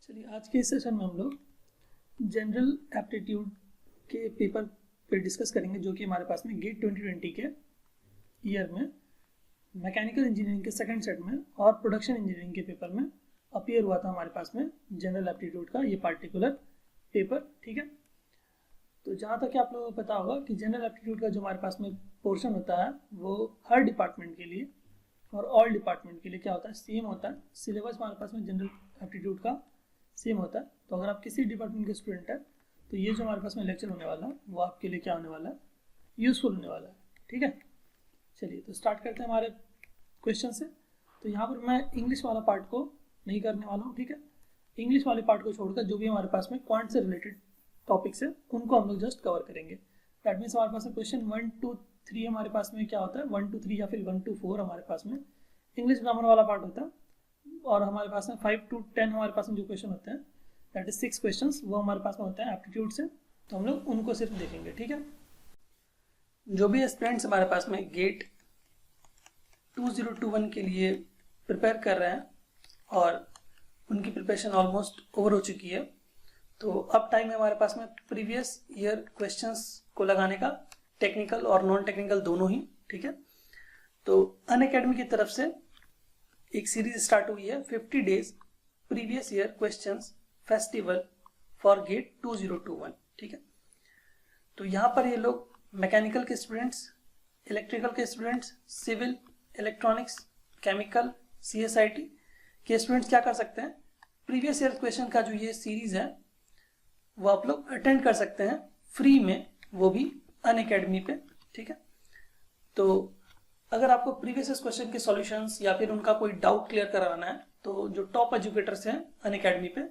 चलिए आज के इस सेशन में हम लोग जनरल एप्टीट्यूड के पेपर पे डिस्कस करेंगे जो कि हमारे पास में गेट 2020 के ईयर में मैकेनिकल इंजीनियरिंग के सेकंड सेट में और प्रोडक्शन इंजीनियरिंग के पेपर में अपीयर हुआ था हमारे पास में जनरल एप्टीट्यूड का ये पार्टिकुलर पेपर। ठीक है, तो जहाँ तक आप लोगों को पता होगा कि जनरल एप्टीट्यूड का जो हमारे पास में पोर्शन होता है वो हर डिपार्टमेंट के लिए और ऑल डिपार्टमेंट के लिए क्या होता है, सेम होता है। सिलेबस हमारे पास में जनरल एप्टीट्यूड का सेम होता है। तो अगर आप किसी डिपार्टमेंट के स्टूडेंट हैं तो ये जो हमारे पास में लेक्चर होने वाला है वो आपके लिए क्या होने वाला है, यूजफुल होने वाला है। ठीक है, चलिए तो स्टार्ट करते हैं हमारे क्वेश्चन से। तो यहाँ पर मैं इंग्लिश वाला पार्ट को नहीं करने वाला हूँ। ठीक है, इंग्लिश वाले पार्ट को छोड़कर जो भी हमारे पास में क्वांट से रिलेटेड टॉपिक्स है उनको हम लोग जस्ट कवर करेंगे। दैट मीन्स हमारे पास में क्वेश्चन 1 2 3 हमारे पास में क्या होता है, 1 2 3 या फिर 1 2 4 हमारे पास में इंग्लिश ग्रामर वाला पार्ट होता है। और हमारे पास में 5 to 10 हमारे पास में जो क्वेश्चन होते हैं दैट इज 6 क्वेश्चंस वो हमारे पास में होते हैं एप्टीट्यूड से। तो हम लोग उनको सिर्फ देखेंगे। ठीक है, जो भी एस्पिरेंट्स हमारे पास में गेट 2021 के लिए प्रिपेयर कर रहे हैं और उनकी प्रिपरेशन ऑलमोस्ट ओवर हो चुकी है, तो अब टाइम है हमारे पास में प्रीवियस ईयर क्वेश्चंस को लगाने का, टेक्निकल और नॉन टेक्निकल दोनों ही। ठीक है, तो अनअकैडमी की तरफ से एक सीरीज स्टार्ट हुई है 50 days previous year questions festival for GATE 2021। ठीक है, तो यहाँ पर ये लोग मैकेनिकल के स्टूडेंट्स, इलेक्ट्रिकल के students, civil, electronics, chemical, CSIT के स्टूडेंट्स क्या कर सकते हैं, प्रीवियस ईयर क्वेश्चन का जो ये सीरीज है वो आप लोग अटेंड कर सकते हैं फ्री में, वो भी अनअकैडमी पे। ठीक है, तो अगर आपको प्रीवियस क्वेश्चन के सॉल्यूशंस या फिर उनका कोई डाउट क्लियर कराना है तो जो टॉप एजुकेटर्स हैं अनअकैडमी पे,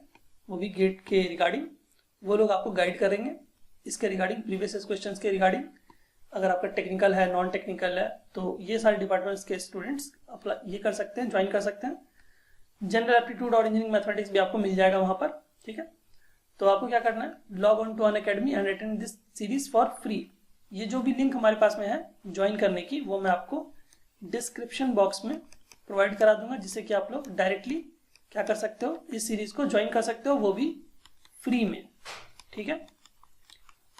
वो भी गेट के रिगार्डिंग वो लोग आपको गाइड करेंगे इसके रिगार्डिंग, प्रीवियस क्वेश्चंस के रिगार्डिंग। अगर आपका टेक्निकल है, नॉन टेक्निकल है, तो ये सारे डिपार्टमेंट्स के स्टूडेंट्स अप्लाई ये कर सकते हैं, ज्वाइन कर सकते हैं। जनरल एप्टीट्यूड और इंजीनियरिंग मैथमेटिक्स भी आपको मिल जाएगा वहां पर। ठीक है, तो आपको क्या करना है, log on to Unacademy and attend this series for free. ये जो भी लिंक हमारे पास में है ज्वाइन करने की वो मैं आपको डिस्क्रिप्शन बॉक्स में प्रोवाइड करा दूंगा, जिससे कि आप लोग डायरेक्टली क्या कर सकते हो, इस सीरीज को ज्वाइन कर सकते हो, वो भी फ्री में। ठीक है,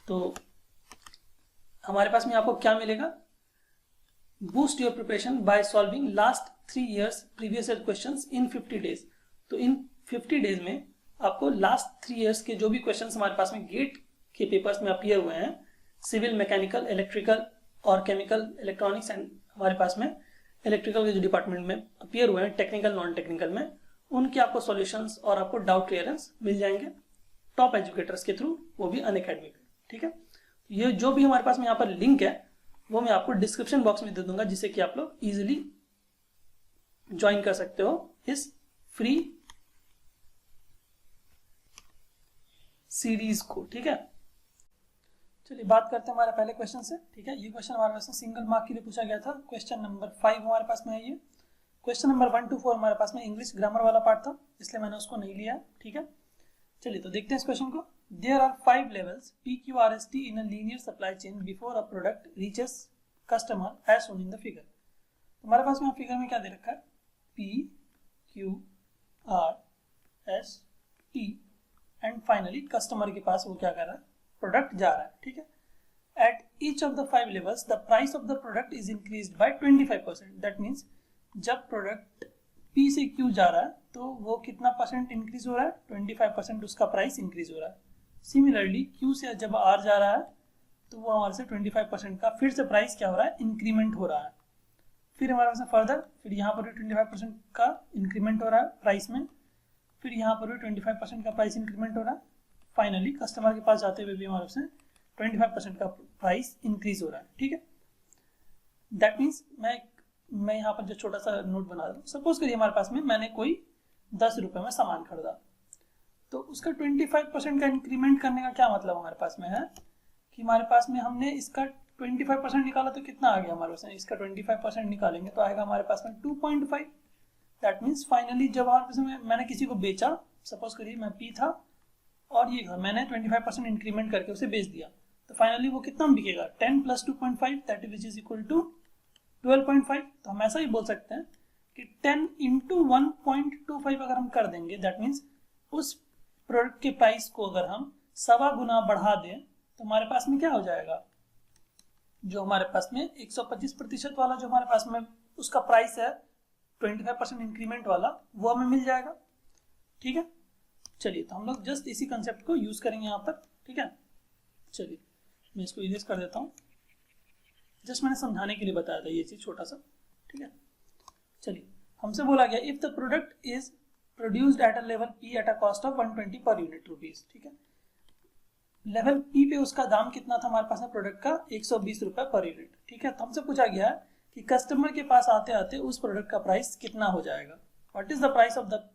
तो हमारे पास में आपको क्या मिलेगा, boost your preparation by solving last 3 years previous year questions in 50 days. तो इन 50 डेज में आपको लास्ट 3 years के जो भी क्वेश्चंस हमारे पास में गेट के पेपर्स में अपीयर हुए हैं, सिविल, मैकेनिकल, इलेक्ट्रिकल और केमिकल, इलेक्ट्रॉनिक्स एंड हमारे पास में इलेक्ट्रिकल के जो डिपार्टमेंट में अपीयर हुए हैं, टेक्निकल, नॉन टेक्निकल में, उनके आपको सॉल्यूशंस और आपको डाउट क्लियरेंस मिल जाएंगे टॉप एजुकेटर्स के थ्रू, वो भी अनअकैडमी पे। ठीक है, ये जो भी हमारे पास में यहाँ पर लिंक है वो मैं आपको डिस्क्रिप्शन बॉक्स में दे दूंगा, जिससे कि आप लोग इजीली ज्वाइन कर सकते हो इस फ्री सीरीज को। ठीक है, चलिए बात करते हैं हमारे पहले क्वेश्चन से। ठीक है, ये क्वेश्चन हमारे पास में सिंगल मार्क के लिए पूछा गया था। क्वेश्चन नंबर 5 हमारे पास में है ये। क्वेश्चन नंबर 1 to 4 हमारे पास में इंग्लिश ग्रामर वाला पार्ट था, इसलिए मैंने उसको नहीं लिया। ठीक है, चलिए तो देखते हैं इस क्वेश्चन को। There are 5 levels PQRST in a linear supply chain before a product reaches customer as shown in the figure। हमारे पास में फिगर में क्या दे रखा है, PQRST एंड फाइनली कस्टमर के पास वो क्या कर रहा है, प्रोडक्ट जा रहा है। ठीक है, at each of the 5 levels the price of the product is increased by 25%। That means जब प्रोडक्ट P से Q जा रहा है तो वो कितना परसेंट इंक्रीज हो रहा है, 25% उसका प्राइस इंक्रीज हो रहा है। सिमिलरली Q से जब R जा रहा है तो वो हमारे से 25% का फिर से प्राइस क्या हो रहा है, इंक्रीमेंट हो रहा है। फिर हमारे पास फर्दर फिर यहाँ पर भी 25% का इंक्रीमेंट हो रहा है प्राइस में, फिर यहाँ पर भी 25% का प्राइस इंक्रीमेंट हो रहा है। फाइनली कस्टमर के पास जाते हुए भी हमारे से 25% का प्राइस इंक्रीज हो रहा है। ठीक है, दैट मीन्स मैं यहाँ पर जो छोटा सा नोट बना रहा हूँ, सपोज करिए हमारे पास में मैंने कोई 10 रुपए में सामान खरीदा, तो उसका 25% का इंक्रीमेंट करने का क्या मतलब हमारे पास में है कि हमारे पास में हमने इसका 25% निकाला तो कितना आ गया हमारे पास में, इसका 25% निकालेंगे तो आएगा हमारे पास में 2.5। दैट मीन्स फाइनली जब हमारे पास में मैंने किसी को बेचा, सपोज करिए मैं P था और ये मैंने 25% इंक्रीमेंट करके उसे बेच दिया, तो फाइनली वो कितना बिकेगा, 10 + 2.5 that which is equal to 12.5। तो हम ऐसा ही बोल सकते हैं कि 10 × 1.25 अगर हम कर देंगे दैट मीन्स उस प्रोडक्ट के प्राइस को अगर हम 1.25 गुना बढ़ा दें तो हमारे पास में क्या हो जाएगा, जो हमारे पास में 125% वाला जो हमारे पास में उसका प्राइस है 25% इंक्रीमेंट वाला, वो हमें मिल जाएगा। ठीक है, चलिए तो हम लोग जस्ट इसी कंसेप्ट को यूज करेंगे यहाँ पर। ठीक है, चलिए मैं इसको इरेज कर देता हूँ, जस्ट मैंने समझाने के लिए बताया था ये चीज छोटा सा। ठीक है, चलिए हमसे बोला गया if the product is produced at a level P at a cost of 120 per unit rupees. ठीक है, लेवल पी पे उसका दाम कितना था हमारे पास में प्रोडक्ट का 120 रुपए पर यूनिट। ठीक है, तो हमसे पूछा गया है कि कस्टमर के पास आते आते उस प्रोडक्ट का प्राइस कितना हो जाएगा, what is the price of the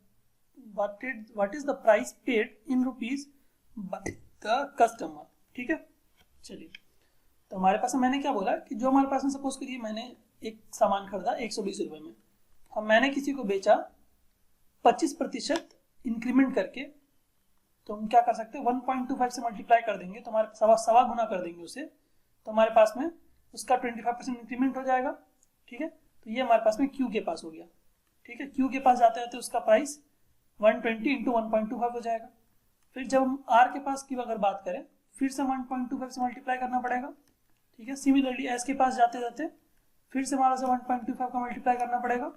what is the price paid in rupees by the customer। ठीक है, चलिए तो हमारे पास मैंने क्या बोला कि जो हमारे पास में सपोज करिए मैंने एक सामान खरीदा 120 रुपए में, हम मैंने किसी को बेचा 25% इंक्रीमेंट करके, तो हम क्या कर सकते हैं 1.25 से मल्टीप्लाई कर देंगे तो हमारे सवा गुना कर देंगे उसे, तो हमारे पास में उसका 25% इंक्रीमेंट हो जाएगा। ठीक है, तो ये हमारे पास में क्यू के पास हो गया। ठीक है, क्यू के पास जाते जाते उसका प्राइस 120 इंटू 1.25 हो जाएगा। फिर जब हम आर के पास की अगर बात करें फिर से 1.25 से मल्टीप्लाई करना पड़ेगा। ठीक है, सिमिलरली एस के पास जाते जाते फिर से हमारा से 1.25 का मल्टीप्लाई करना पड़ेगा।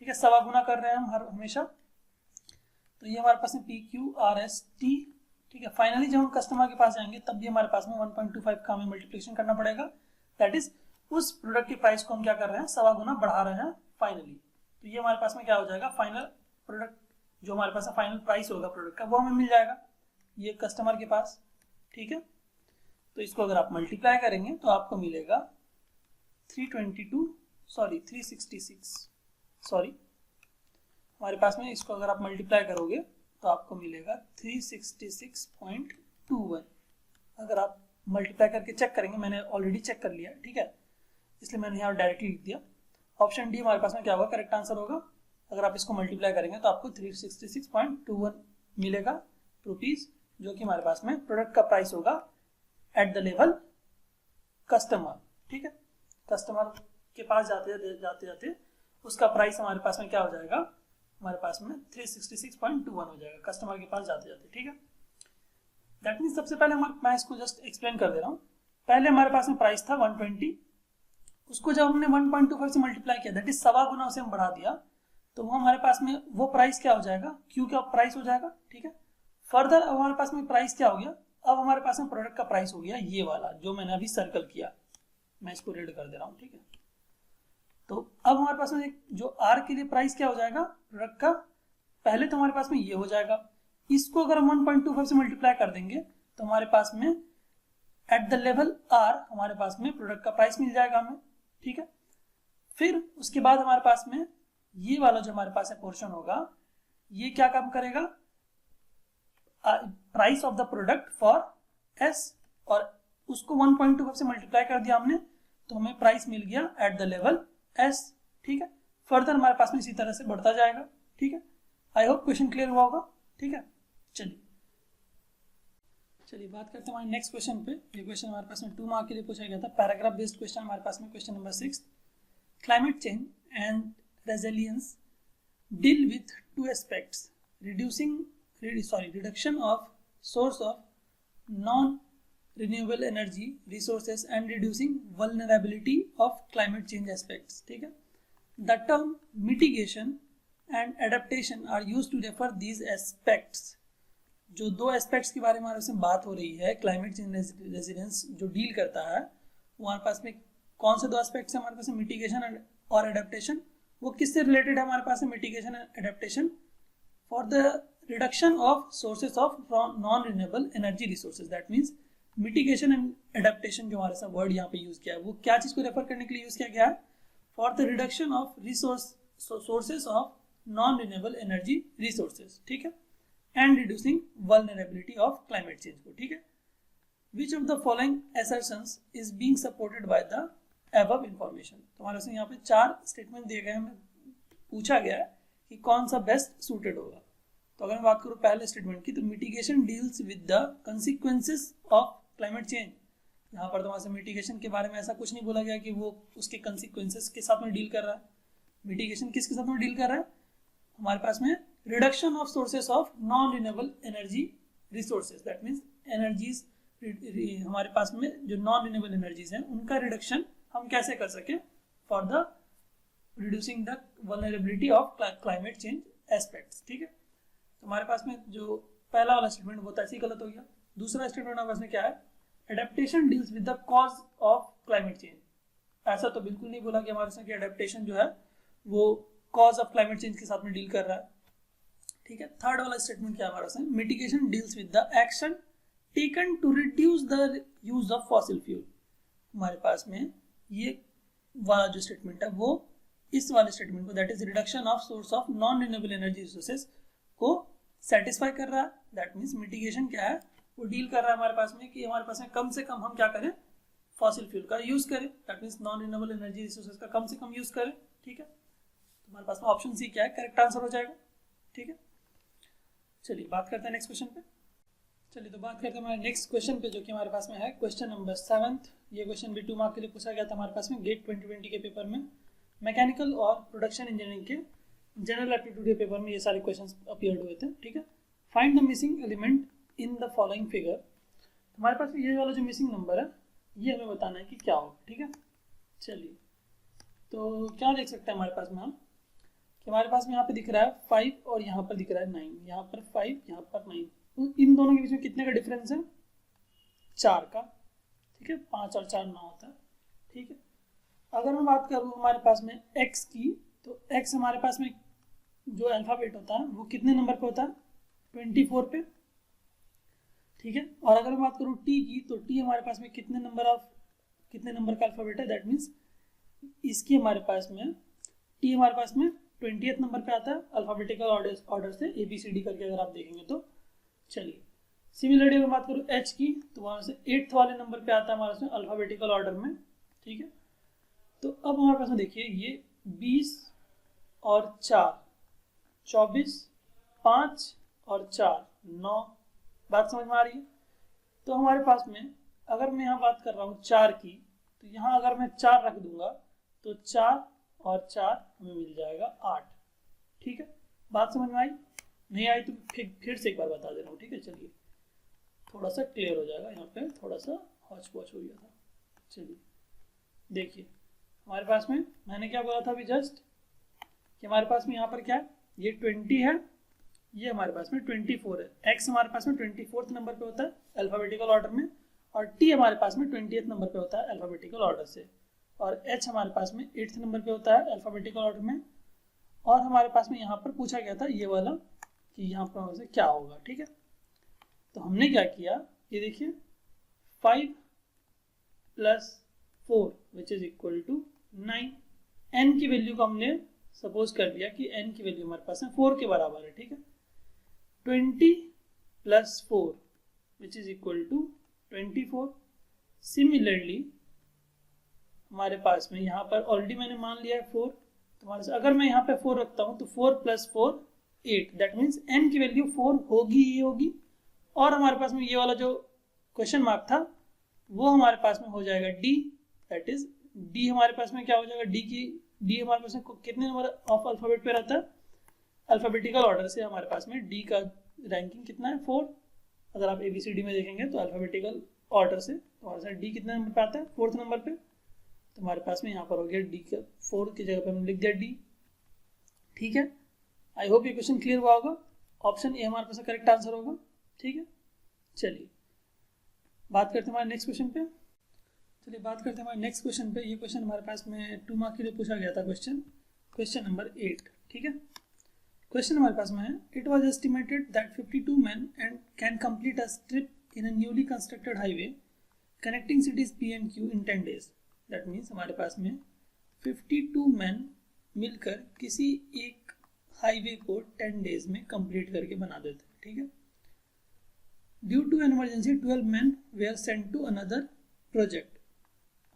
ठीक है, सवा गुना कर रहे हैं हम हमेशा, तो ये हमारे पास में P Q R S T. ठीक है, फाइनली जब हम कस्टमर के पास जाएंगे तब भी हमारे पास में 1.25 का हमें मल्टीप्लिकेशन करना पड़ेगा, दैट इज उस प्रोडक्ट की प्राइस को हम क्या कर रहे हैं सवा गुना बढ़ा रहे हैं फाइनली। तो ये हमारे पास में क्या हो जाएगा, फाइनल प्रोडक्ट जो हमारे पास फाइनल प्राइस होगा प्रोडक्ट का वो हमें मिल जाएगा ये कस्टमर के पास। ठीक है, तो इसको अगर आप मल्टीप्लाई करेंगे तो आपको मिलेगा 366 हमारे पास में, इसको अगर आप मल्टीप्लाई करोगे तो आपको मिलेगा 366.21। अगर आप मल्टीप्लाई करके चेक करेंगे, मैंने ऑलरेडी चेक कर लिया। ठीक है, इसलिए मैंने यहाँ डायरेक्टली लिख दिया। ऑप्शन डी हमारे पास में क्या होगा, करेक्ट आंसर होगा। अगर आप इसको मल्टीप्लाई करेंगे तो आपको 366.21 मिलेगा रुपीज, जो कि हमारे पास में प्रोडक्ट का प्राइस होगा एट द लेवल कस्टमर। ठीक है, कस्टमर के पास जाते जाते उसका प्राइस हमारे पास में क्या हो जाएगा, हमारे पास में 366.21 हो जाएगा कस्टमर के पास जाते जाते। ठीक है, दैट मीन्स सबसे पहले मैं इसको जस्ट एक्सप्लेन कर दे रहा हूँ। पहले हमारे पास में प्राइस था 120, उसको जब हमने 1.25 से मल्टीप्लाई किया दैट इज सवा गुना उसे हम बढ़ा दिया, तो वो हमारे पास में वो प्राइस क्या हो जाएगा, क्यू का प्राइस हो जाएगा। ठीक है, फर्दर अब हमारे पास में प्राइस क्या हो गया, अब हमारे पास में प्रोडक्ट का प्राइस हो गया ये वाला जो मैंने अभी सर्कल किया, मैं इसको रेड कर दे रहा हूँ। ठीक है, तो अब हमारे पास में जो आर के लिए प्राइस क्या हो जाएगा प्रोडक्ट का, पहले तो हमारे पास में ये हो जाएगा, इसको अगर हम 1.25 से मल्टीप्लाई कर देंगे तो हमारे पास में एट द लेवल आर हमारे पास में प्रोडक्ट का प्राइस मिल जाएगा हमें। ठीक है, फिर उसके बाद हमारे पास में ये वाला जो हमारे पास है पोर्शन होगा, ये क्या काम करेगा, price of the product for S, और उसको 1.25 से मल्टीप्लाई कर दिया हमने तो हमें प्राइस मिल गया एट द लेवल एस। ठीक है, फर्दर हमारे पास में इसी तरह से बढ़ता जाएगा। ठीक है, आई होप क्वेश्चन क्लियर हुआ होगा। ठीक है, चलिए बात करते हैं हमारे नेक्स्ट क्वेश्चन पे। ये क्वेश्चन हमारे पास में 2 मार्क के लिए पूछा गया था, पैराग्राफ बेस्ड क्वेश्चन हमारे पास में question number 6। Climate change and resilience deal with 2 aspects, reduction of source of non-renewable energy resources and reducing vulnerability of climate change aspects। ठीक है, the term mitigation and adaptation are used to refer these aspects। जो 2 aspects के बारे में हमारे से बात हो रही है, क्लाइमेट चेंज रेजिलियंस जो डील करता है, वो हमारे पास में कौन से 2 एस्पेक्ट्स हैं हमारे पास, मिटिगेशन और एडेप्टेशन। वो किससे रिलेटेड है हमारे पास, mitigation and adaptation for the reduction of sources of non renewable energy resources. That means mitigation and adaptation जो हमारे साथ वर्ड यहाँ पे यूज किया है, वो क्या चीज को रेफर करने के लिए यूज किया गया है, for the reduction of sources of non renewable energy resources. ठीक है, and reducing vulnerability of climate change को। ठीक है, विच of the following assertions is being supported by the above information। तो हमारे से यहाँ पे 4 स्टेटमेंट दिए गए हैं, पूछा गया है कि कौन सा बेस्ट सूटेड होगा। तो अगर मैं बात करूँ पहले स्टेटमेंट की, तो mitigation deals with the consequences of climate change. यहाँ पर तो हमारे से मिटिगेशन के बारे में ऐसा कुछ नहीं बोला गया कि वो उसके कंसिक्वेंसेस के साथ में डील कर रहा है। मिटिगेशन किसके साथ में डील कर रहा है, हमारे पास में reduction of sources of non renewable energy resources, that means energies हमारे पास में जो नॉन रिन्यूएबल एनर्जीज हैं उनका रिडक्शन हम कैसे कर सकें for the reducing the vulnerability of climate change aspects. ठीक है, तो हमारे पास में जो पहला वाला स्टेटमेंट वो तो ऐसे ही गलत हो गया। दूसरा स्टेटमेंट हमारे पास में क्या है, adaptation deals with the cause of climate change. ऐसा तो बिल्कुल नहीं बोला कि हमारे साथ एडेप्टेशन जो है वो कॉज ऑफ क्लाइमेट चेंज के साथ में डील कर रहा है। ठीक है, थर्ड वाला स्टेटमेंट क्या हमारे साथ, mitigation deals with the action taken to reduce the use of fossil fuel. हमारे पास में ये वाला जो स्टेटमेंट है वो इस वाले स्टेटमेंट को, that is reduction of source of non renewable energy resources को सेटिस्फाई कर रहा है। दैट मीन्स मिटिगेशन क्या है, वो डील कर रहा है हमारे पास में कि हमारे पास में कम से कम हम क्या करें, फॉसिल फ्यूल का यूज करें, that means non renewable energy resources का कम से कम यूज करें। ठीक है, तो हमारे पास में ऑप्शन सी क्या है, करेक्ट आंसर हो जाएगा। ठीक है, चलिए बात करते हैं नेक्स्ट क्वेश्चन पे। चलिए तो बात करते हैं हमारे नेक्स्ट क्वेश्चन पे, जो कि हमारे पास में है क्वेश्चन नंबर 7। ये क्वेश्चन भी 2 मार्क के लिए पूछा गया था हमारे पास में गेट 2020 के पेपर में, मैकेनिकल और प्रोडक्शन इंजीनियरिंग के जनरल एप्टीट्यूड के पेपर में ये सारे क्वेश्चंस अपीयर्ड हुए थे। ठीक है, find the missing element in the following figure. हमारे पास ये वाला जो मिसिंग नंबर है ये हमें बताना है कि क्या होगा। ठीक है, चलिए तो क्या देख सकते हैं हमारे पास में हम कि हमारे पास में यहाँ पे दिख रहा है 5 और यहाँ पर दिख रहा है 9, यहाँ पर 5 यहाँ पर 9, तो इन दोनों के बीच में कितने का डिफरेंस है, 4 का। ठीक है, 5 और 4 9 होता है। ठीक है, अगर मैं बात करूँ हमारे पास में x की, तो x हमारे पास में जो अल्फाबेट होता है वो कितने नंबर पे होता है, 24 पे। ठीक है, और अगर मैं बात करूँ t की, तो t हमारे पास में कितने नंबर का अल्फाबेट है, दैट मीन्स इसकी हमारे पास में t हमारे पास में 20th नंबर पे आता है अल्फाबेटिकल ऑर्डर से ABCD करके अगर आप देखेंगे तो। चलिए सिमिलरली अगर बात करूँ h की, तो वहाँ से 8th वाले नंबर पे आता है हमारे पास में अल्फाबेटिकल ऑर्डर में। ठीक है, तो अब हमारे पास में देखिए ये 20 और 4 24, 5 और 4 9, बात समझ में आ रही है। तो हमारे पास में अगर मैं यहाँ बात कर रहा हूँ 4 की, तो यहाँ अगर मैं 4 रख दूंगा तो 4 और 4 हमें मिल जाएगा 8। ठीक है, बात समझ में आई, नहीं आई तो फिर से एक बार बता दे रहा हूँ। ठीक है, चलिए थोड़ा सा क्लियर हो जाएगा, यहाँ पे थोड़ा सा हौच पौच हो गया था। चलिए देखिए हमारे पास में मैंने क्या बोला था अभी जस्ट कि हमारे पास में यहाँ पर क्या है, ये 20 है, ये हमारे पास में 24 है। x हमारे पास में 24th नंबर पे होता है अल्फाबेटिकल ऑर्डर में, और t हमारे पास में 20th नंबर पे होता है अल्फाबेटिकल ऑर्डर से, और h हमारे पास में 8th नंबर पे होता है अल्फाबेटिकल ऑर्डर में। और हमारे पास में यहाँ पर पूछा गया था ये वाला कि यहाँ पर से क्या होगा। ठीक है, तो हमने क्या किया, ये देखिए 5 + 4 which is equal to 9। n की वैल्यू को हमने सपोज कर लिया कि n की वैल्यू हमारे पास में 4 के बराबर है। ठीक है, 20 + 4 which is equal to 24। Similarly हमारे पास में यहाँ पर ऑलरेडी मैंने मान लिया है 4, तो हमारे से अगर मैं यहाँ पे 4 रखता हूँ तो 4 + 4 8, दैट मीन्स n की वैल्यू 4 होगी ही होगी। और हमारे पास में ये वाला जो क्वेश्चन मार्क था वो हमारे पास में हो जाएगा d, दैट इज d हमारे पास में क्या हो जाएगा, d हमारे पास में कितने नंबर ऑफ अल्फाबेट पे रहता है, अल्फाबेटिकल ऑर्डर से हमारे पास में d का रैंकिंग कितना है, 4। अगर आप ABCD में देखेंगे तो अल्फाबेटिकल ऑर्डर से तो हमारे साथ d कितने नंबर पे आता है, 4th नंबर पे। तो हमारे पास में यहाँ पर हो गया d का 4 की जगह पे हमने लिख दिया d। ठीक है, आई होप ये क्वेश्चन क्लियर हुआ होगा। ऑप्शन ए हमारे पास करेक्ट आंसर होगा। ठीक है, चलिए बात करते हैं हमारे नेक्स्ट क्वेश्चन पे। चलिए बात करते हैं हमारे नेक्स्ट क्वेश्चन पे। ये क्वेश्चन हमारे पास में 2 मार्क के लिए पूछा गया था क्वेश्चन नंबर 8। ठीक है, क्वेश्चन हमारे पास में है, it was estimated that 52 men and can complete a trip in a newly constructed highway connecting cities P and Q in 10 days। That means हमारे पास में 52 men मिलकर किसी एक हाईवे को 10 डेज में कंप्लीट करके बना देते हैं। ठीक है, due to an emergency 12 men were sent to another project।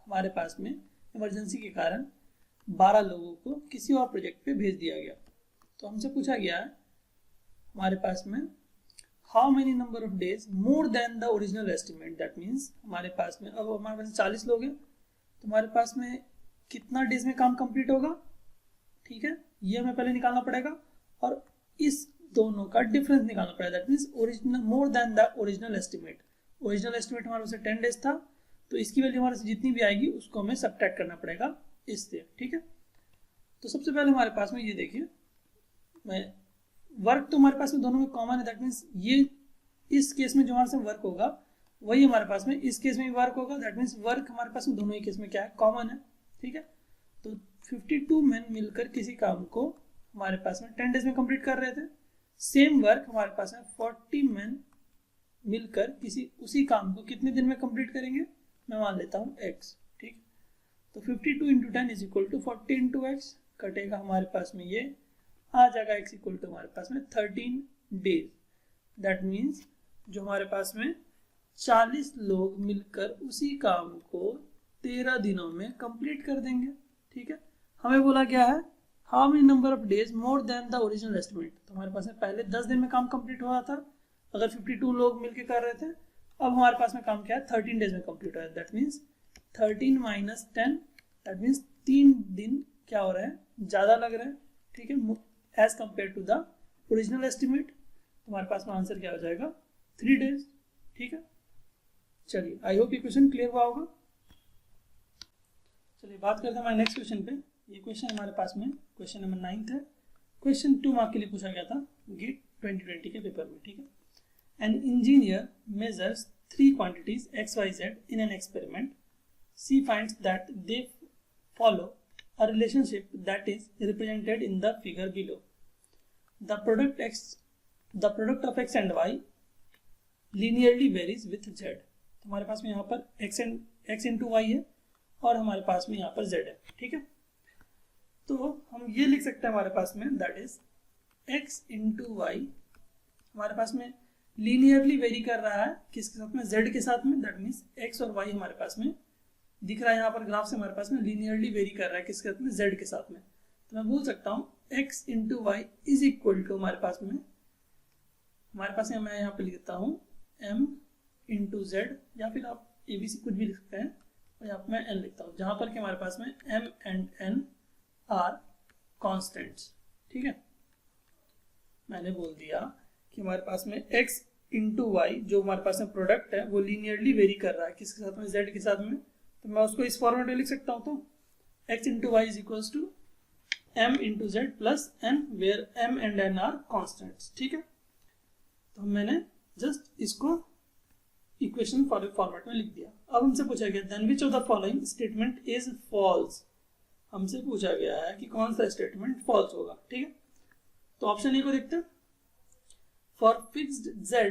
हमारे पास में इमरजेंसी के कारण 12 लोगों को किसी और प्रोजेक्ट पे भेज दिया गया। तो हमसे पूछा गया है हमारे पास में how many number of days more than the original estimate. That means हमारे पास में अब हमारे पास 40 लोग हैं, तो हमारे पास में कितना डेज में काम कंप्लीट होगा। ठीक है, ये हमें पहले निकालना पड़ेगा, और इस दोनों का डिफरेंस निकालना पड़ेगा, that means original more than the original estimate. Original estimate हमारे पास 10 डेज था, तो इसकी वैल्यू हमारे से जितनी भी आएगी उसको हमें सब्ट्रैक्ट करना पड़ेगा इससे, ठीक है। तो सबसे पहले हमारे पास में ये देखिए, मैं वर्क तो हमारे पास में दोनों में कॉमन है, दैट मीन्स ये इस केस में जो हमारे से वर्क होगा वही हमारे पास में इस केस में भी वर्क होगा, दैट मीन्स वर्क हमारे पास में दोनों ही केस में क्या है, कॉमन है, ठीक है। तो 52 मैन मिलकर किसी काम को हमारे पास में 10 डेज में कंप्लीट कर रहे थे। सेम वर्क हमारे पास में 40 मैन मिलकर किसी उसी काम को कितने दिन में कंप्लीट करेंगे, मैं मान लेता हूँ x, ठीक। तो 52 into 10 is equal to 40 into x, कटेगा हमारे पास में ये आ जाएगा x इक्वल टू हमारे पास में 13 डेज। दैट मीन्स जो हमारे पास में 40 लोग मिलकर उसी काम को 13 दिनों में कंप्लीट कर देंगे, ठीक है। हमें बोला गया है how many number of days more than the original estimate. तो हमारे पास में पहले 10 दिन में काम कंप्लीट हुआ था, अगर 52 लोग मिलकर कर रहे थे। अब हमारे पास में काम क्या है, 13 डेज में कंप्लीट हुआ है, that means 13 minus 10, that means 3 दिन क्या हो रहा है, ज़्यादा लग रहा है, ठीक है, as compare to the original estimate. हमारे पास में आंसर क्या हो जाएगा, 3 डेज, ठीक है। चलिए, आई होप ये क्वेश्चन क्लियर हुआ होगा। चलिए बात करते हैं हमारे नेक्स्ट क्वेश्चन पे। ये क्वेश्चन हमारे पास में क्वेश्चन नंबर 9 है। क्वेश्चन 2 मार्क के लिए पूछा गया था गेट 2020 के पेपर में, ठीक है। An engineer measures 3 quantities XYZ in an experiment. She finds that they follow a relationship that is represented in the figure below. The product of X and Y linearly varies with Z. हमारे पास में यहाँ पर X into Y है और हमारे पास में यहाँ पर Z है, ठीक है। तो हम ये लिख सकते हैं हमारे पास में that is X into Y हमारे पास में लीनियरली वेरी कर रहा है किसके साथ में, Z के साथ में। दैट मीन्स X और Y हमारे पास में दिख रहा है यहाँ पर ग्राफ से, हमारे पास में लीनियरली वेरी कर रहा है किसके साथ में, Z के साथ में। तो मैं बोल सकता हूँ X into Y is equal to हमारे पास में मैं यहाँ पे लिख देता हूँ M into Z, या फिर आप ABC कुछ भी लिख सकते हैं, और यहाँ पर मैं N लिखता हूँ, जहाँ पर कि हमारे पास में M and N are constants, ठीक है। मैंने बोल दिया कि हमारे पास में x इंटू वाई जो हमारे पास में प्रोडक्ट है वो लीनियरली वेरी कर रहा है किसके साथ में, z के साथ में। तो मैं उसको इस फॉर्मेट में लिख सकता हूँ, तो x into y is equals to m into z plus n where m and n are constants, ठीक है। तो मैंने जस्ट इसको इक्वेशन फॉर्मेट में लिख दिया। अब हमसे पूछा गया then which of the following statement is false. हमसे पूछा गया है कि कौन सा स्टेटमेंट फॉल्स होगा, ठीक है। तो ऑप्शन ए को देखते हैं, for fixed z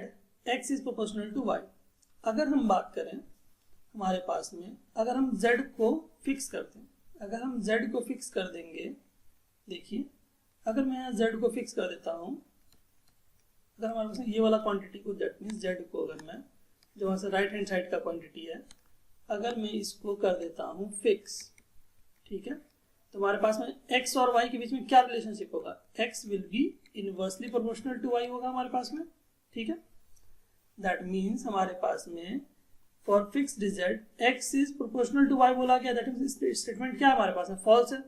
x is proportional to y। अगर हम बात करें हमारे पास में, अगर हम z को फिक्स करते हैं, अगर हम z को फिक्स कर देंगे, देखिए अगर मैं यहाँ z को फिक्स कर देता हूँ, अगर हमारे पास ये वाला क्वांटिटी को दैट मीन्स z को अगर मैं जो वहाँ से राइट हैंड साइड का क्वांटिटी है, अगर मैं इसको कर देता हूँ फिक्स, ठीक है, तो हमारे पास में x और y के बीच में क्या रिलेशनशिप होगा, x will be inversely proportional to y होगा हमारे पास में, ठीक है। दैट मीन्स हमारे पास में for fixed z x is proportional to y बोला गया, दैट मीन्स स्टेटमेंट क्या हमारे पास में फॉल्स है।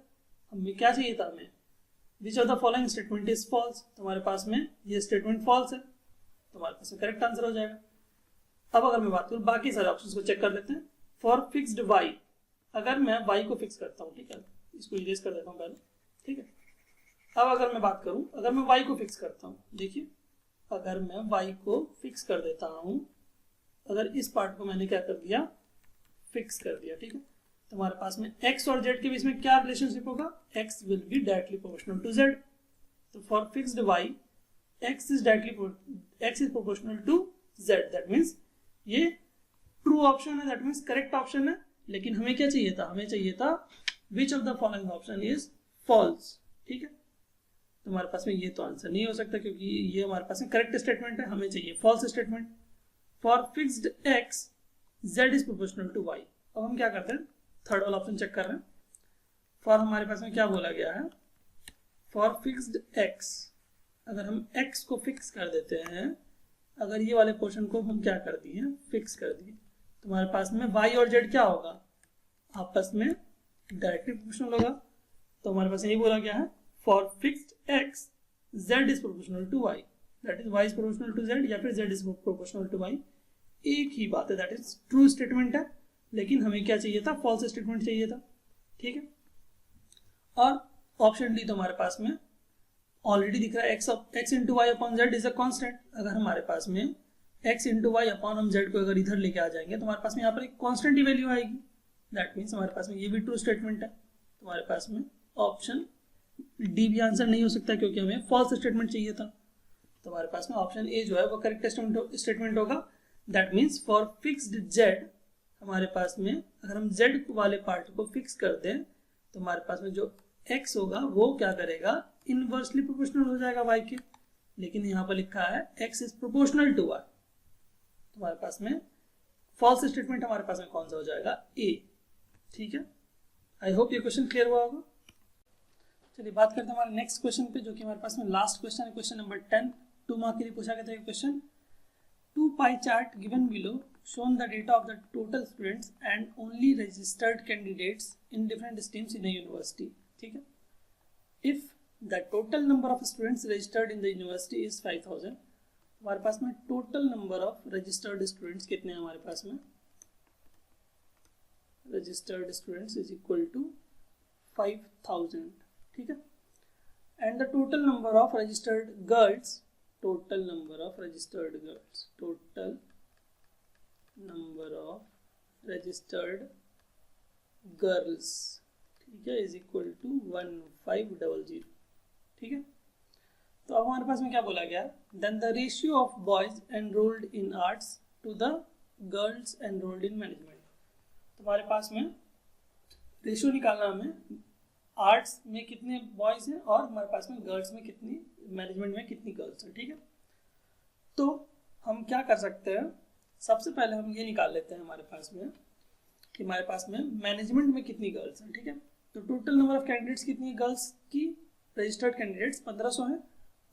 हमें क्या चाहिए था, हमें which of the following statement is false. तो हमारे पास में ये स्टेटमेंट फॉल्स है, तो हमारे पास में करेक्ट आंसर हो जाएगा। अब अगर मैं बात करूँ बाकी सारे ऑप्शंस को चेक कर लेते हैं। फॉर फिक्स्ड y, अगर मैं y को फिक्स करता हूँ, ठीक है, इसको इरेज कर देता हूँ पहले, ठीक है। अब अगर मैं बात करूँ, अगर मैं y को फिक्स करता हूँ, देखिए अगर मैं y को फिक्स कर देता हूँ, अगर इस पार्ट को मैंने क्या कर दिया, फिक्स कर दिया, ठीक है, तो हमारे पास में x और z के बीच में क्या रिलेशनशिप होगा, x will be directly proportional to z। तो for fixed y x is proportional to z, that means ये ट्रू ऑप्शन है, दैट मीन्स करेक्ट ऑप्शन है। लेकिन हमें क्या चाहिए था, हमें चाहिए था which of the following option is false, ठीक है। तो हमारे पास में ये तो आंसर नहीं हो सकता क्योंकि ये हमारे पास में करेक्ट स्टेटमेंट है, हमें चाहिए false statement. For fixed x z is proportional to y। अब हम क्या करते हैं, थर्ड वाला ऑप्शन चेक कर रहे हैं। फॉर हमारे पास में क्या बोला गया है, फॉर फिक्स्ड x, अगर हम x को फिक्स कर देते हैं, अगर ये वाले पोर्शन को हम क्या कर दिए, फिक्स कर दिए, तो हमारे पास में y और z क्या होगा, आपस में डायरेक्टली प्रोपोर्शनल होगा। तो हमारे पास यही बोला गया है for fixed x z is proportional to y, that is y is proportional to z या फिर z is proportional to y, एक ही बात है, दैट इज ट्रू स्टेटमेंट है। लेकिन हमें क्या चाहिए था, फॉल्स स्टेटमेंट चाहिए था, ठीक है। और ऑप्शन डी तो हमारे पास में ऑलरेडी दिख रहा है, x into y upon z is a constant. अगर हमारे पास में x इंटू वाई अपॉन हम z को अगर इधर लेके आ जाएंगे तो हमारे पास में यहाँ पर एक कॉन्स्टेंट ही वैल्यू आएगी, दैट मीन्स हमारे पास में ये भी ट्रू स्टेटमेंट है। तो हमारे पास में ऑप्शन डी भी आंसर नहीं हो सकता क्योंकि हमें फॉल्स स्टेटमेंट चाहिए था। तो हमारे पास में ऑप्शन ए जो है वो करेक्ट स्टेटमेंट होगा। That means for fixed Z, हमारे पास में अगर हम जेड वाले पार्ट को फिक्स कर दें तो हमारे पास में जो x होगा वो क्या करेगा, इनवर्सली प्रोपोर्शनल हो जाएगा y के। लेकिन यहाँ पर लिखा है x is proportional to y, तो हमारे पास में फॉल्स स्टेटमेंट हमारे पास में कौन सा हो जाएगा, a, ठीक है। आई होप ये क्वेश्चन क्लियर हुआ होगा। चलिए बात करते हैं हमारे नेक्स्ट क्वेश्चन पे, जो कि हमारे पास में लास्ट क्वेश्चन है, क्वेश्चन नंबर 10। 2 मार्क के लिए पूछा गया था question. 2 pie chart given below shown the data of the total students and only registered candidates in different streams in a university, ठीक है। If the total number of students registered in the university is 5000, हमारे पास में total number of registered students कितने हैं हमारे पास में, registered students is equal to 5000, ठीक है। And the total number of registered girls, total number of registered girls, total number of registered girls, ठीक है, इज इक्वल टू 1500, ठीक है। तो अब हमारे पास में क्या बोला गया, then the ratio of boys enrolled in arts to the girls enrolled in management. तो हमारे पास में रेशियो निकालना हमें, आर्ट्स में कितने बॉयज हैं और हमारे पास में गर्ल्स में कितनी, मैनेजमेंट में कितनी गर्ल्स हैं, ठीक है। तो हम क्या कर सकते हैं, सबसे पहले हम ये निकाल लेते हैं हमारे पास में कि हमारे पास में मैनेजमेंट में कितनी गर्ल्स हैं, ठीक है। तो टोटल नंबर ऑफ कैंडिडेट्स कितनी है गर्ल्स की, रजिस्टर्ड कैंडिडेट्स 1500 हैं।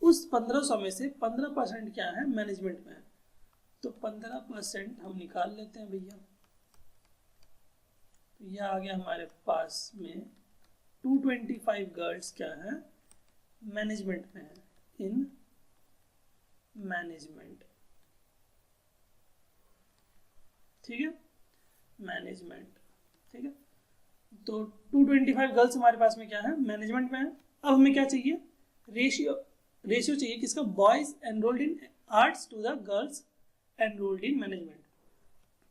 उस 1500 में से 15% क्या है, मैनेजमेंट में है। तो 15% हम निकाल लेते हैं भैया। तो यह आ गया हमारे पास में 225 गर्ल्स क्या है, मैनेजमेंट में है, इन मैनेजमेंट, ठीक है, मैनेजमेंट, ठीक है। तो 225 गर्ल्स हमारे पास में क्या है, मैनेजमेंट में है। अब हमें क्या चाहिए, रेशियो चाहिए किसका, boys enrolled in arts to the girls enrolled in management.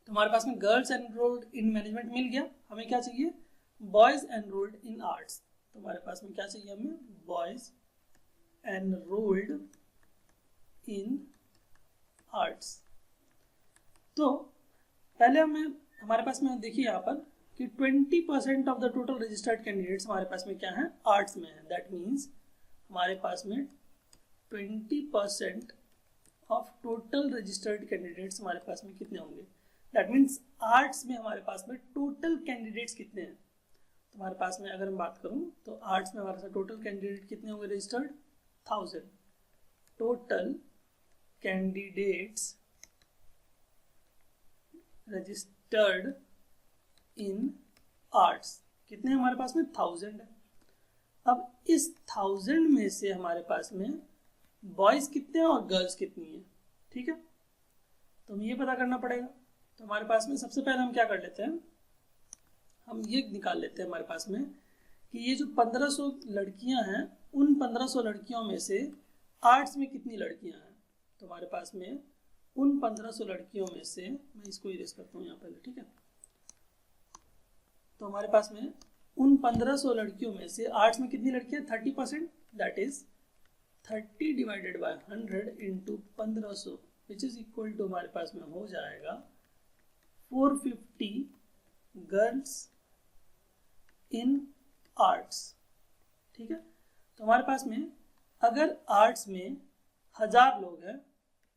तो हमारे पास में गर्ल्स एनरोल्ड इन मैनेजमेंट मिल गया, हमें क्या चाहिए, बॉयज एनरोल्ड इन आर्ट्स। तो हमारे पास में क्या चाहिए, हमें बॉयज एनरोल्ड इन आर्ट्स। तो पहले हमारे पास में देखिए यहाँ पर कि 20% of the total registered candidates हमारे पास में क्या है, आर्ट्स में है। दैट मीन्स हमारे पास में 20% ऑफ टोटल रजिस्टर्ड कैंडिडेट्स हमारे पास में कितने होंगे, दैट मीन्स आर्ट्स में हमारे पास में टोटल कैंडिडेट्स कितने हैं। तो हमारे पास में अगर मैं बात करूं तो आर्ट्स में हमारे पास टोटल कैंडिडेट कितने होंगे, registered 1000। Total candidates registered in arts कितने हमारे पास में, 1000 है। अब इस 1000 में से हमारे पास में बॉयज कितने हैं और गर्ल्स कितनी है, ठीक है। तो हमें ये पता करना पड़ेगा। तो हमारे पास में सबसे पहले हम क्या कर लेते हैं, हम ये निकाल लेते हैं हमारे पास में कि ये जो 1500 लड़कियां हैं, उन 1500 लड़कियों में से आर्ट्स में कितनी लड़कियां हैं। तो हमारे पास में उन 1500 लड़कियों में से, मैं इसको इरेज करता हूँ यहाँ पहले, ठीक है। तो हमारे पास में उन 1500 लड़कियों में से आर्ट्स में कितनी लड़कियां, 30%, that is 30 divided by 100 into 1500 which is equal to हमारे पास में हो जाएगा 450 गर्ल्स इन आर्ट्स, ठीक है। तो हमारे पास में अगर आर्ट्स में 1000 लोग हैं,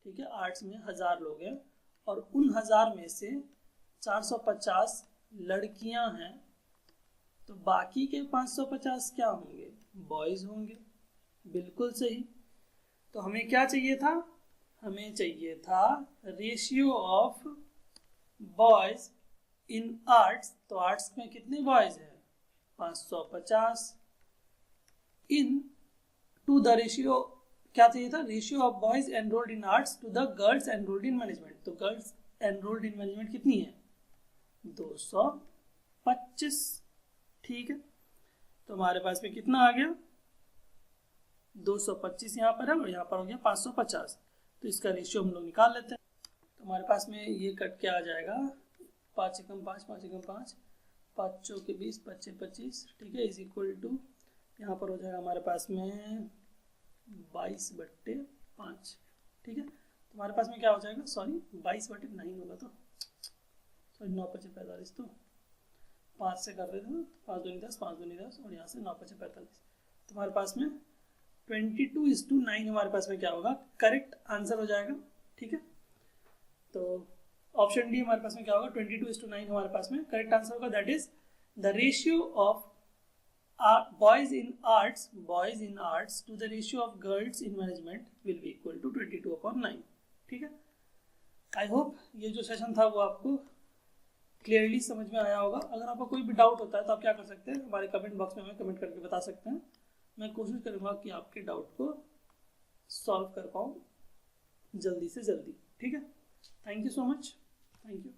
ठीक है, आर्ट्स में 1000 लोग हैं और उन 1000 में से 450 लड़कियां हैं, तो बाकी के 550 क्या होंगे, बॉयज होंगे। बिल्कुल सही। तो हमें क्या चाहिए था, हमें चाहिए था ratio of boys in arts. तो आर्ट्स में कितने बॉयज हैं, 550, इन टू द रेशियो क्या चाहिए था, ratio of boys enrolled in arts to the girls enrolled in management. तो गर्ल्स एनरोल्ड इन मैनेजमेंट कितनी है, 225। ठीक है, तो हमारे पास में कितना आ गया, 225 यहाँ पर है और यहाँ पर हो गया 550। तो इसका रेशियो हम लोग निकाल लेते हैं। तो हमारे पास में ये कट के आ जाएगा 5 एकम 5, 5 एकम 5, 5 चौके 20, 5 25, ठीक है, इज इक्वल टू यहाँ पर हो जाएगा हमारे पास में 22/5। ठीक है, तो हमारे पास में क्या हो जाएगा, सॉरी 22/9 होगा, तो सॉरी 9 5 45, तो 5 से कर रहे थे ना, 5 दूनी 10, 5 दूनी 10 और यहाँ से 9 5 45। तो हमारे पास में 22:9 हमारे पास में क्या होगा, करेक्ट आंसर हो जाएगा। ठीक है, तो ऑप्शन डी हमारे पास में क्या होगा, 22:9 हमारे पास में करेक्ट आंसर होगा। That is the ratio of boys in arts to the ratio of girls in management will be equal to 22/9। ठीक है, आई होप ये जो सेशन था वो आपको क्लियरली समझ में आया होगा। अगर आपको कोई भी डाउट होता है तो आप क्या कर सकते हैं, हमारे कमेंट बॉक्स में हमें कमेंट करके बता सकते हैं। मैं कोशिश करूँगा कि आपके डाउट को सॉल्व कर पाऊँ जल्दी से जल्दी। ठीक है, thank you so much, thank you.